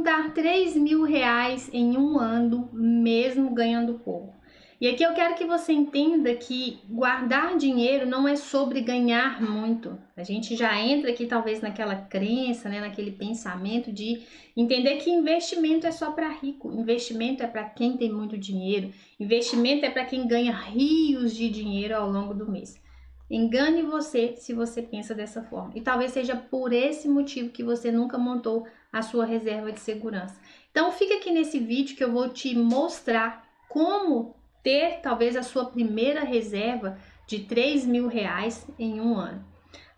juntar 3 mil reais em um ano, mesmo ganhando pouco. E aqui eu quero que você entenda que guardar dinheiro não é sobre ganhar muito. A gente já entra aqui talvez naquela crença, né, naquele pensamento de entender que investimento é só para rico, investimento é para quem tem muito dinheiro, investimento é para quem ganha rios de dinheiro ao longo do mês. Engane você se você pensa dessa forma. E talvez seja por esse motivo que você nunca montou a sua reserva de segurança. Então fica aqui nesse vídeo que eu vou te mostrar como ter talvez a sua primeira reserva de 3 mil reais em um ano.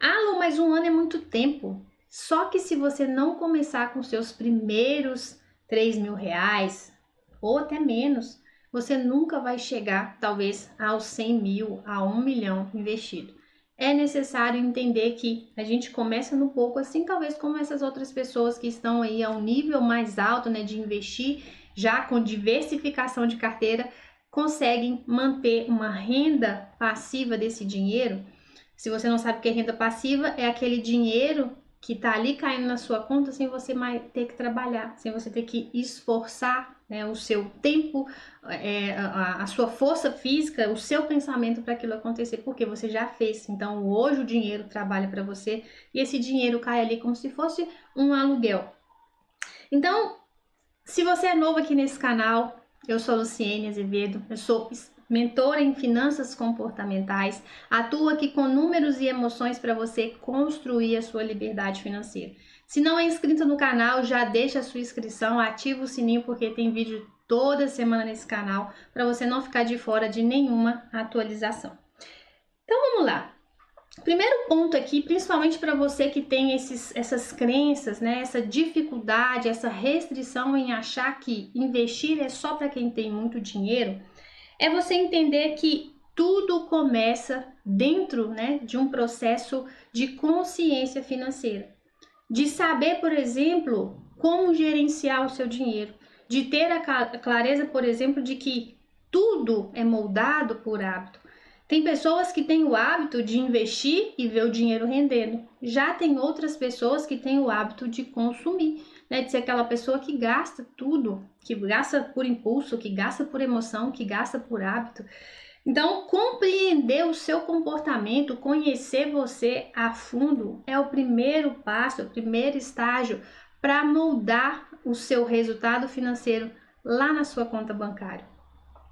Ah, Lu, mas um ano é muito tempo. Só que se você não começar com seus primeiros 3 mil reais, ou até menos, você nunca vai chegar talvez aos 100 mil, a 1 milhão investido. É necessário entender que a gente começa no pouco, assim talvez como essas outras pessoas que estão aí a um nível mais alto, né, de investir, já com diversificação de carteira, conseguem manter uma renda passiva desse dinheiro. Se você não sabe o que é renda passiva, é aquele dinheiro que está ali caindo na sua conta sem você mais ter que trabalhar, sem você ter que esforçar, né, o seu tempo, a sua força física, o seu pensamento para aquilo acontecer, porque você já fez. Então hoje o dinheiro trabalha para você e esse dinheiro cai ali como se fosse um aluguel. Então, se você é novo aqui nesse canal, eu sou Luciene Azevedo, eu sou mentora em finanças comportamentais, atuo aqui com números e emoções para você construir a sua liberdade financeira. Se não é inscrito no canal, já deixa a sua inscrição, ativa o sininho porque tem vídeo toda semana nesse canal para você não ficar de fora de nenhuma atualização. Então vamos lá. Primeiro ponto aqui, principalmente para você que tem essas crenças, né, essa dificuldade, essa restrição em achar que investir é só para quem tem muito dinheiro, é você entender que tudo começa dentro, né, de um processo de consciência financeira. De saber, por exemplo, como gerenciar o seu dinheiro. De ter a clareza, por exemplo, de que tudo é moldado por hábito. Tem pessoas que têm o hábito de investir e ver o dinheiro rendendo. Já tem outras pessoas que têm o hábito de consumir, né? De ser aquela pessoa que gasta tudo, que gasta por impulso, que gasta por emoção, que gasta por hábito. Então, compreender o seu comportamento, conhecer você a fundo é o primeiro passo, é o primeiro estágio para moldar o seu resultado financeiro lá na sua conta bancária.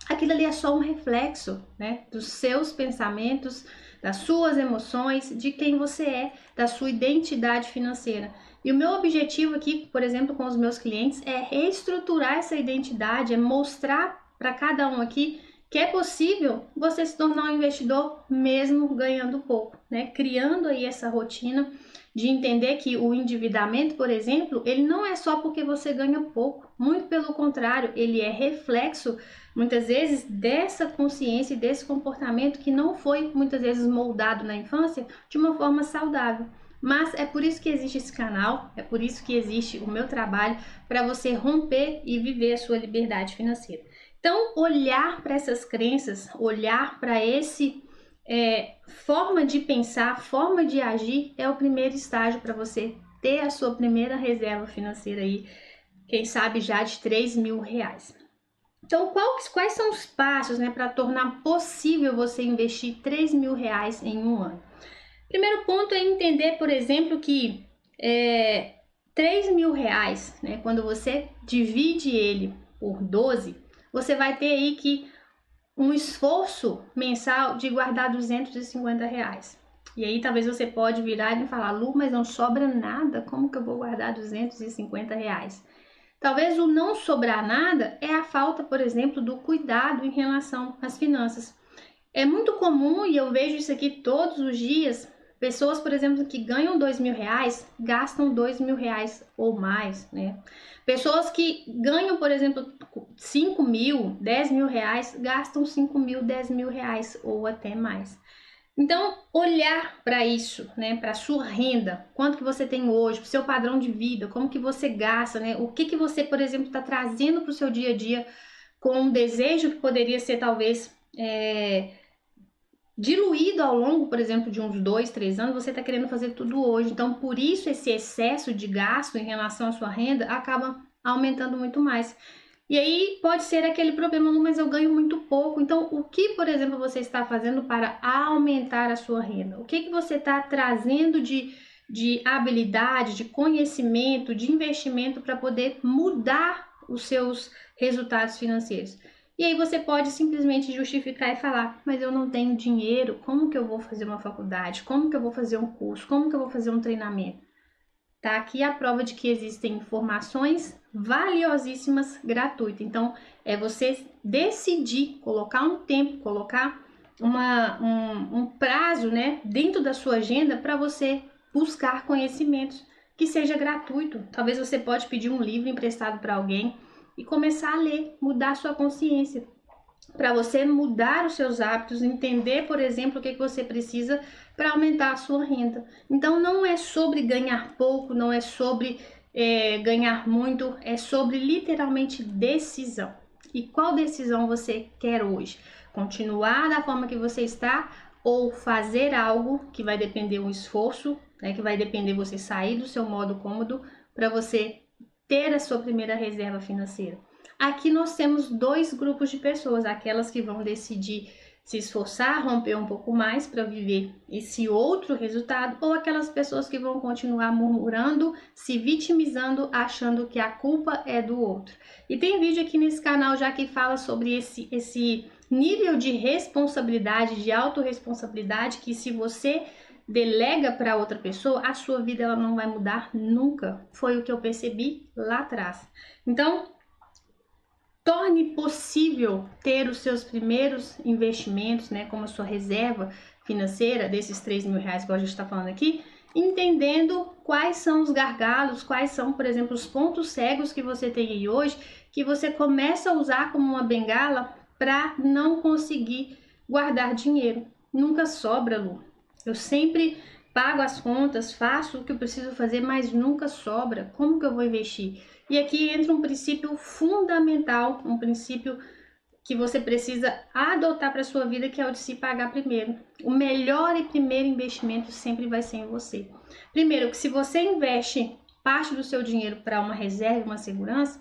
Aquilo ali é só um reflexo, né, dos seus pensamentos, das suas emoções, de quem você é, da sua identidade financeira. E o meu objetivo aqui, por exemplo, com os meus clientes, é reestruturar essa identidade, é mostrar para cada um aqui que é possível você se tornar um investidor mesmo ganhando pouco, né? Criando aí essa rotina de entender que o endividamento, por exemplo, ele não é só porque você ganha pouco, muito pelo contrário, ele é reflexo muitas vezes dessa consciência e desse comportamento que não foi muitas vezes moldado na infância de uma forma saudável. Mas é por isso que existe esse canal, é por isso que existe o meu trabalho para você romper e viver a sua liberdade financeira. Então, olhar para essas crenças, olhar para esse forma de pensar, forma de agir é o primeiro estágio para você ter a sua primeira reserva financeira aí, quem sabe já de 3 mil reais. Então, quais são os passos, né, para tornar possível você investir 3 mil reais em um ano? Primeiro ponto é entender, por exemplo, que 3 mil reais, né, quando você divide ele por 12, você vai ter aí que um esforço mensal de guardar 250 reais. E aí talvez você pode virar e falar, Lu, mas não sobra nada, como que eu vou guardar 250 reais? Talvez o não sobrar nada é a falta, por exemplo, do cuidado em relação às finanças. É muito comum, e eu vejo isso aqui todos os dias, pessoas, por exemplo, que ganham 2 mil reais, gastam 2 mil reais ou mais, né? Pessoas que ganham, por exemplo, 5 mil, 10 mil reais, gastam 5 mil, 10 mil reais ou até mais. Então, olhar para isso, né, para a sua renda, quanto que você tem hoje, para o seu padrão de vida, como que você gasta, né, o que você, por exemplo, está trazendo para o seu dia a dia com um desejo que poderia ser talvez diluído ao longo, por exemplo, de uns 2, 3 anos, você está querendo fazer tudo hoje. Então, por isso, esse excesso de gasto em relação à sua renda acaba aumentando muito mais. E aí pode ser aquele problema, mas eu ganho muito pouco. Então, o que, por exemplo, você está fazendo para aumentar a sua renda? O que você está trazendo de habilidade, de conhecimento, de investimento para poder mudar os seus resultados financeiros? E aí você pode simplesmente justificar e falar, mas eu não tenho dinheiro, como que eu vou fazer uma faculdade? Como que eu vou fazer um curso? Como que eu vou fazer um treinamento? Tá aqui a prova de que existem informações valiosíssimas gratuitas. Então, é você decidir, colocar um tempo, colocar um prazo, né, dentro da sua agenda para você buscar conhecimentos que seja gratuito. Talvez você pode pedir um livro emprestado para alguém e começar a ler, mudar sua consciência, para você mudar os seus hábitos, entender, por exemplo, o que você precisa para aumentar a sua renda. Então, não é sobre ganhar pouco, não é sobre ganhar muito, é sobre literalmente decisão. E qual decisão você quer hoje? Continuar da forma que você está ou fazer algo que vai depender um esforço, né, que vai depender você sair do seu modo cômodo para você ter a sua primeira reserva financeira? Aqui nós temos dois grupos de pessoas, aquelas que vão decidir se esforçar, romper um pouco mais para viver esse outro resultado, ou aquelas pessoas que vão continuar murmurando, se vitimizando, achando que a culpa é do outro. E tem vídeo aqui nesse canal já que fala sobre esse nível de responsabilidade, de autorresponsabilidade, que se você delega para outra pessoa, a sua vida ela não vai mudar nunca. Foi o que eu percebi lá atrás. Então, torne possível ter os seus primeiros investimentos, né, como a sua reserva financeira desses 3 mil reais que a gente está falando aqui, entendendo quais são os gargalos, quais são, por exemplo, os pontos cegos que você tem aí hoje, que você começa a usar como uma bengala para não conseguir guardar dinheiro. Nunca sobra, Lu. Eu sempre pago as contas, faço o que eu preciso fazer, mas nunca sobra. Como que eu vou investir? E aqui entra um princípio fundamental, um princípio que você precisa adotar para sua vida, que é o de se pagar primeiro. O melhor e primeiro investimento sempre vai ser em você. Primeiro, que se você investe parte do seu dinheiro para uma reserva, uma segurança,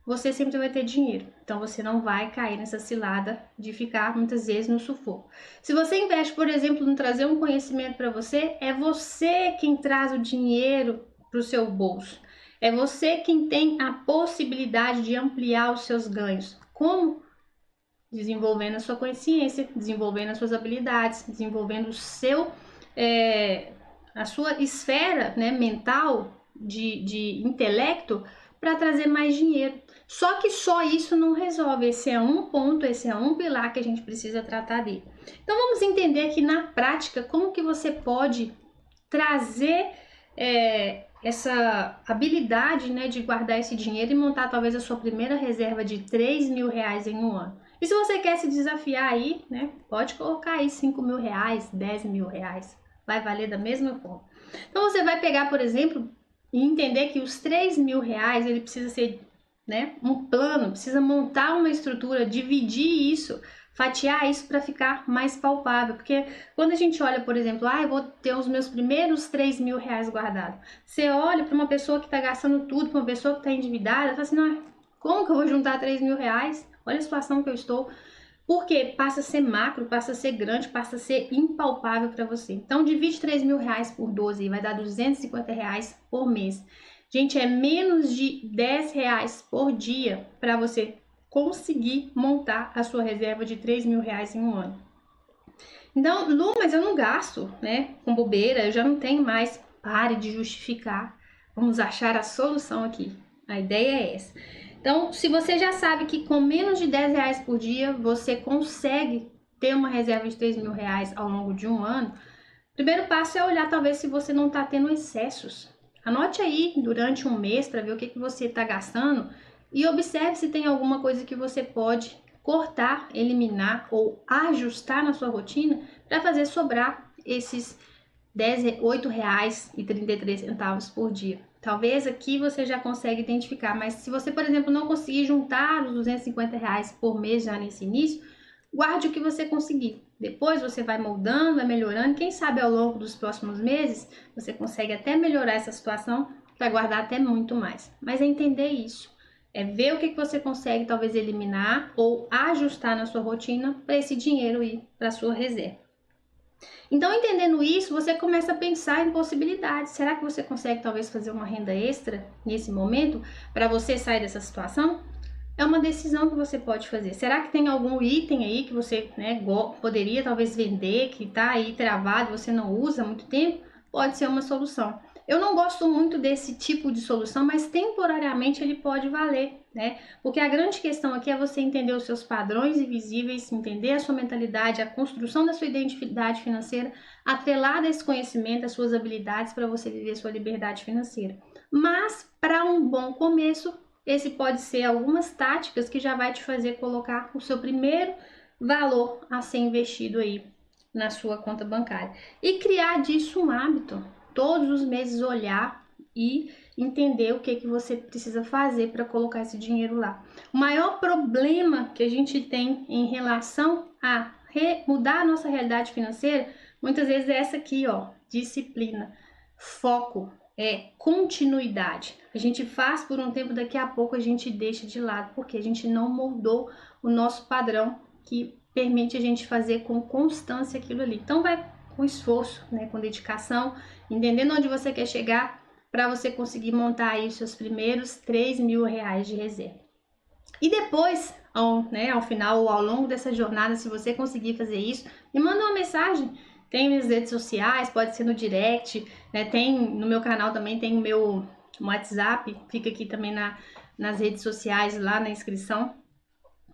você sempre vai ter dinheiro. Então você não vai cair nessa cilada de ficar muitas vezes no sufoco. Se você investe, por exemplo, em trazer um conhecimento para você, é você quem traz o dinheiro para o seu bolso. É você quem tem a possibilidade de ampliar os seus ganhos. Como? Desenvolvendo a sua consciência, desenvolvendo as suas habilidades, desenvolvendo a sua esfera, né, mental de intelecto para trazer mais dinheiro. Só que só isso não resolve. Esse é um ponto, esse é um pilar que a gente precisa tratar dele. Então vamos entender aqui na prática como que você pode trazer essa habilidade, né, de guardar esse dinheiro e montar talvez a sua primeira reserva de 3 mil reais em um ano. E se você quer se desafiar aí, né, pode colocar aí 5 mil reais, 10 mil reais, vai valer da mesma forma. Então você vai pegar, por exemplo, e entender que os 3 mil reais, ele precisa ser, né, um plano, precisa montar uma estrutura, dividir isso, fatiar isso para ficar mais palpável, porque quando a gente olha, por exemplo, eu vou ter os meus primeiros 3 mil reais guardados, você olha para uma pessoa que está gastando tudo, para uma pessoa que está endividada, fala assim, não, como que eu vou juntar 3 mil reais? Olha a situação que eu estou. Porque passa a ser macro, passa a ser grande, passa a ser impalpável para você. Então divide 3 mil reais por 12 e vai dar 250 reais por mês. Gente, é menos de 10 reais por dia para você conseguir montar a sua reserva de 3 mil reais em um ano. Então, Lu, mas eu não gasto, né, com bobeira, eu já não tenho mais. Pare de justificar. Vamos achar a solução aqui. A ideia é essa. Então, se você já sabe que com menos de 10 reais por dia, você consegue ter uma reserva de 3 mil reais ao longo de um ano, o primeiro passo é olhar talvez se você não está tendo excessos. Anote aí durante um mês para ver o que você está gastando e observe se tem alguma coisa que você pode cortar, eliminar ou ajustar na sua rotina para fazer sobrar esses R$ 8,33 por dia. Talvez aqui você já consiga identificar, mas se você, por exemplo, não conseguir juntar os 250 reais por mês já nesse início, guarde o que você conseguir. Depois você vai moldando, vai melhorando. Quem sabe ao longo dos próximos meses você consegue até melhorar essa situação para guardar até muito mais. Mas é entender isso. É ver o que você consegue talvez eliminar ou ajustar na sua rotina para esse dinheiro ir para sua reserva. Então, entendendo isso, você começa a pensar em possibilidades. Será que você consegue talvez fazer uma renda extra nesse momento para você sair dessa situação? É uma decisão que você pode fazer. Será que tem algum item aí que você, né, poderia talvez vender, que está aí travado, você não usa há muito tempo? Pode ser uma solução. Eu não gosto muito desse tipo de solução, mas temporariamente ele pode valer, né? Porque a grande questão aqui é você entender os seus padrões invisíveis, entender a sua mentalidade, a construção da sua identidade financeira, atrelada a esse conhecimento, as suas habilidades para você viver sua liberdade financeira. Mas, para um bom começo, esse pode ser algumas táticas que já vai te fazer colocar o seu primeiro valor a ser investido aí na sua conta bancária. E criar disso um hábito. Todos os meses olhar e entender o que você precisa fazer para colocar esse dinheiro lá. O maior problema que a gente tem em relação a mudar a nossa realidade financeira, muitas vezes é essa aqui, ó, disciplina, foco, continuidade. A gente faz por um tempo, daqui a pouco a gente deixa de lado, porque a gente não moldou o nosso padrão que permite a gente fazer com constância aquilo ali. Então vai com esforço, né, com dedicação, entendendo onde você quer chegar para você conseguir montar aí os seus primeiros 3 mil reais de reserva. E depois, ao final ou ao longo dessa jornada, se você conseguir fazer isso, me manda uma mensagem. Tem minhas redes sociais, pode ser no direct, né? Tem no meu canal também, tem o meu WhatsApp, fica aqui também nas redes sociais, lá na inscrição.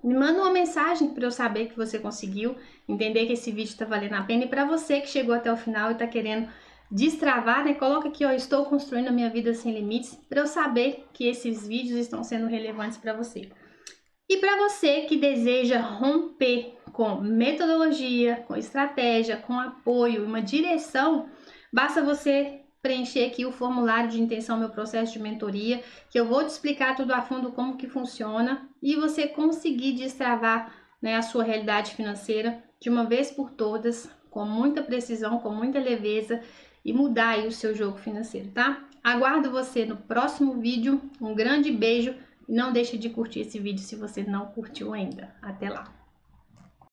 Me manda uma mensagem para eu saber que você conseguiu, entender que esse vídeo está valendo a pena. E para você que chegou até o final e está querendo destravar, né? Coloca aqui, ó, estou construindo a minha vida sem limites, para eu saber que esses vídeos estão sendo relevantes para você. E para você que deseja romper com metodologia, com estratégia, com apoio, uma direção, basta você preencher aqui o formulário de intenção, meu processo de mentoria, que eu vou te explicar tudo a fundo como que funciona e você conseguir destravar, né, a sua realidade financeira de uma vez por todas, com muita precisão, com muita leveza e mudar aí o seu jogo financeiro, tá? Aguardo você no próximo vídeo. Um grande beijo e não deixe de curtir esse vídeo se você não curtiu ainda. Até lá!